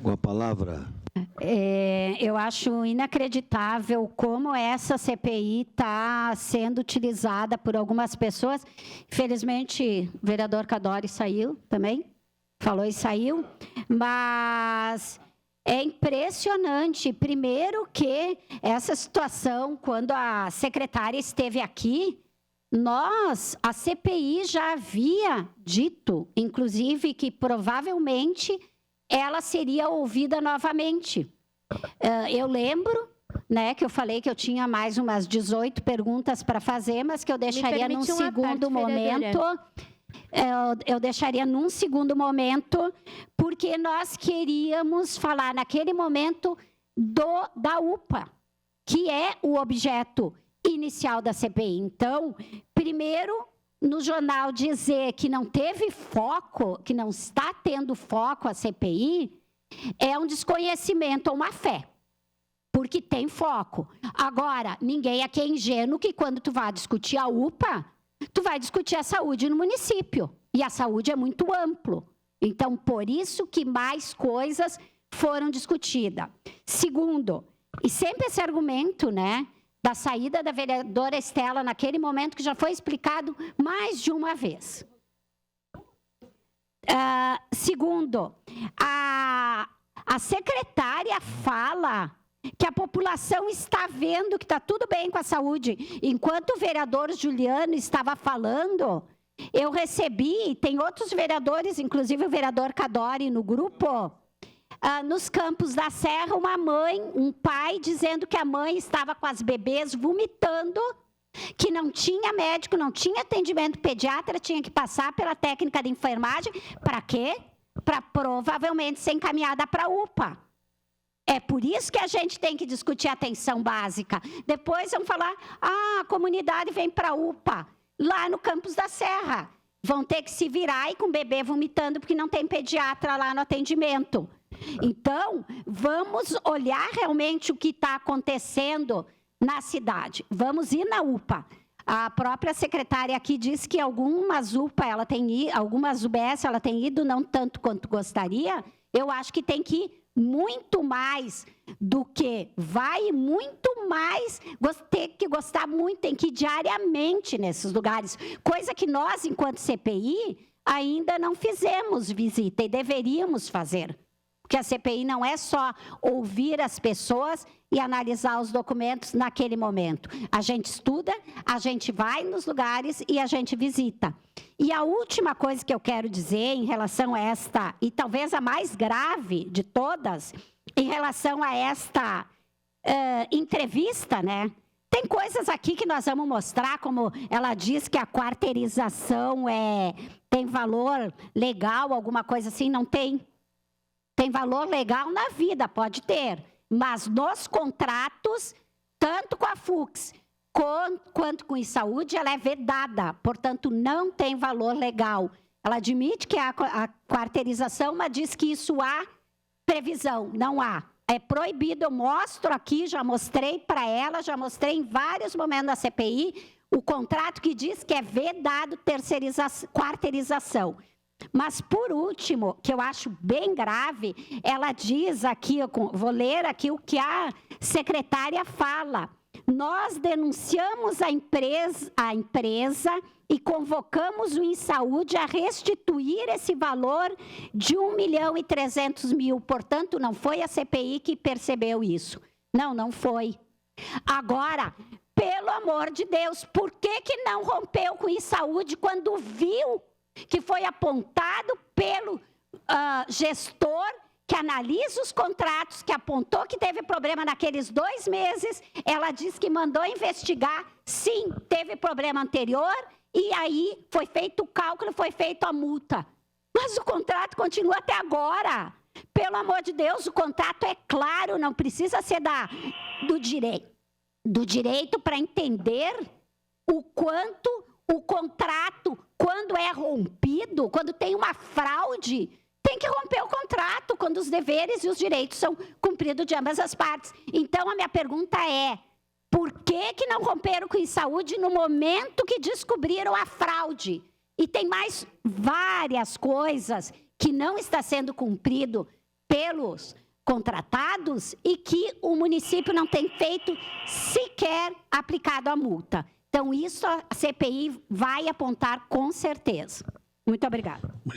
Com a palavra. Eu acho inacreditável como essa CPI está sendo utilizada por algumas pessoas. Infelizmente, o vereador Cadori saiu também, falou e saiu, mas é impressionante. Primeiro que essa situação, quando a secretária esteve aqui, a CPI já havia dito, inclusive, que provavelmente ela seria ouvida novamente. Eu lembro, né, que eu falei que eu tinha mais umas 18 perguntas para fazer, mas que eu deixaria num segundo momento. Eu deixaria num segundo momento, porque nós queríamos falar naquele momento da UPA, que é o objeto inicial da CPI. Então, primeiro, no jornal dizer que não teve foco, que não está tendo foco a CPI, é um desconhecimento ou uma fé, porque tem foco. Agora, ninguém aqui é ingênuo que quando tu vai discutir a UPA, tu vai discutir a saúde no município, e a saúde é muito amplo. Então, por isso que mais coisas foram discutidas. Segundo, e sempre esse argumento, né, da saída da vereadora Estela naquele momento, que já foi explicado mais de uma vez. Segundo, a secretária fala que a população está vendo que está tudo bem com a saúde. Enquanto o vereador Juliano estava falando, eu recebi, tem outros vereadores, inclusive o vereador Cadori no grupo, nos Campos da Serra, uma mãe, um pai, dizendo que a mãe estava com as bebês vomitando, que não tinha médico, não tinha atendimento pediatra, tinha que passar pela técnica de enfermagem. Para quê? Para provavelmente ser encaminhada para a UPA. É por isso que a gente tem que discutir a atenção básica. Depois vamos falar, a comunidade vem para a UPA, lá no Campos da Serra. Vão ter que se virar e com o bebê vomitando, porque não tem pediatra lá no atendimento. Então, vamos olhar realmente o que está acontecendo na cidade. Vamos ir na UPA. A própria secretária aqui disse que algumas UPA, algumas UBS, ela tem ido não tanto quanto gostaria. Eu acho que tem que ir muito mais do que vai, muito mais, ter que gostar muito, tem que ir diariamente nesses lugares. Coisa que nós, enquanto CPI, ainda não fizemos visita e deveríamos fazer. Porque a CPI não é só ouvir as pessoas e analisar os documentos naquele momento. A gente estuda, a gente vai nos lugares e a gente visita. E a última coisa que eu quero dizer em relação a esta, e talvez a mais grave de todas, em relação a esta entrevista, né? Tem coisas aqui que nós vamos mostrar, como ela diz que a quarteirização tem valor legal, alguma coisa assim, não tem. Tem valor legal na vida, pode ter, mas nos contratos, tanto com a FUX quanto com a Saúde, ela é vedada, portanto, não tem valor legal. Ela admite que há a quarteirização, mas diz que isso há previsão, não há. É proibido, eu mostro aqui, já mostrei para ela, já mostrei em vários momentos da CPI, o contrato que diz que é vedado quarteirização. Mas, por último, que eu acho bem grave, ela diz aqui, eu vou ler aqui o que a secretária fala. Nós denunciamos a empresa e convocamos o InSaúde a restituir esse valor de 1.300.000. Portanto, não foi a CPI que percebeu isso. Não foi. Agora, pelo amor de Deus, por que não rompeu com o InSaúde quando viu que foi apontado pelo gestor que analisa os contratos, que apontou que teve problema naqueles 2 meses, ela disse que mandou investigar, sim, teve problema anterior, e aí foi feito o cálculo, foi feita a multa. Mas o contrato continua até agora. Pelo amor de Deus, o contrato é claro, não precisa ser do direito para entender o quanto o contrato, quando é rompido, quando tem uma fraude, tem que romper o contrato, quando os deveres e os direitos são cumpridos de ambas as partes. Então, a minha pergunta é, por que não romperam com a Saúde no momento que descobriram a fraude? E tem mais várias coisas que não está sendo cumprido pelos contratados e que o município não tem feito sequer aplicado a multa. Então, isso a CPI vai apontar com certeza. Muito obrigada.